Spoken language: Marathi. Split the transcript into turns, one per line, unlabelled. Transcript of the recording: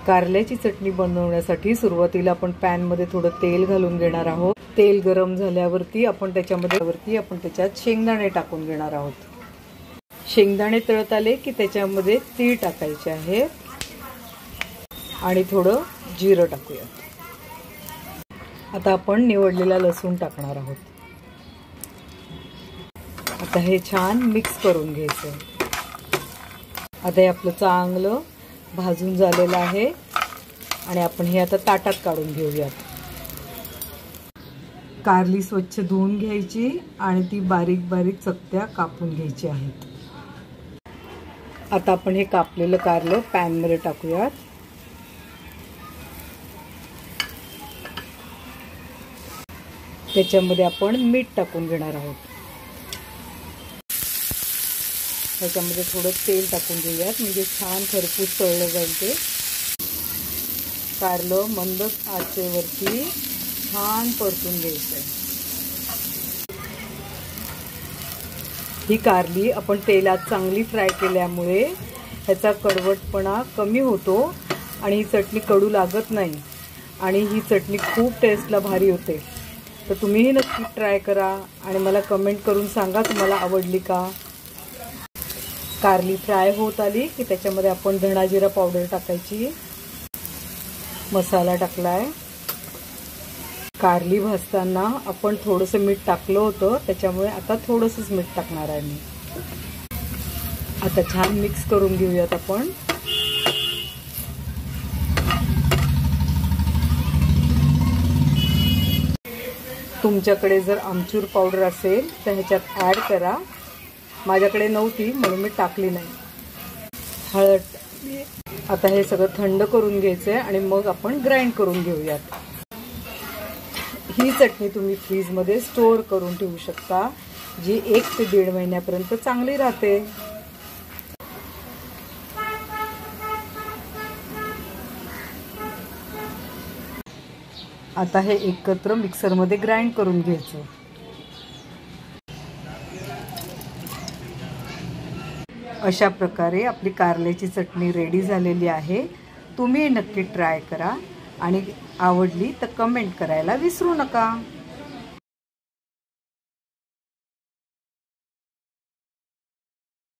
कारल्याची चटणी बनवण्यासाठी सुरुवातीला आपण पॅन मध्ये थोडं तेल घालून घेणार आहोत। तेल गरम झाल्यावरती आपण त्याच्यात शेंगदाणे टाकून घेणार आहोत। शेंगदाणे तळत आले की त्याच्यामध्ये तीळ टाकायचे आहे आणि थोडं जिरं टाकूया। आता आपण निवडलेला लसूण टाकणार आहोत। आता हे छान मिक्स करून घ्यायचं। आता हे आपलं चांगलं भाजून झालेलं आहे आणि आपण हे आता ताटात काढून घेऊयात। कारली स्वच्छ धुवून घ्यायची आणि ती बारीक बारीक चकत्या कापून घ्यायची आहेत। आता आपण हे कापलेलं कारलं पॅन मध्ये टाकूयात। त्याच्यामध्ये आपण मीठ टाकून घेणार आहोत। त्याच्यामध्ये थोडं तेल टाकून घेऊयात म्हणजे छान खरपूस तळलं जाईल ते। कारलं मंद आचेवरती छान परतून घ्यायचं। ही कारली आपण तेलात चांगली फ्राय केल्यामुळे ह्याचा कडवटपणा कमी होतो आणि ही चटणी कडू लागत नाही आणि ही चटणी खूप टेस्टला भारी होते। तर तुम्हीही नक्की ट्राय करा आणि मला कमेंट करून सांगा तुम्हाला आवडली का। कारली फ्राय होत आली की त्याच्यामध्ये आपण धणा जिरा पावडर टाकायची। मसाला टाकलाय। कारली भाजताना आपण थोडंसं मीठ टाकलं होतं त्याच्यामुळे आता थोडंसंच मीठ टाकणार आहे मी। आता छान मिक्स करून घेऊयात आपण। तुमच्याकडे जर आमचूर पावडर असेल तर ह्याच्यात ॲड करा। माझ्याकडे नव्हती म्हणून मी टाकली नाही। हळद। आता हे सगळं थंड करून घ्यायचं आहे आणि मग आपण ग्राइंड करून घेऊयात। ही चटणी तुम्ही फ्रीजमध्ये स्टोअर करून ठेवू शकता जी 1 ते 1.5 महिन्यापर्यंत चांगली राहते। आता हे एकत्र मिक्सरमध्ये ग्राइंड करून घ्यायचं। अशा प्रकारे आपली कारल्याची चटणी रेडी झालेली आहे। तुम्ही नक्की ट्राय करा आणि आवडली तर कमेंट करायला विसरू नका।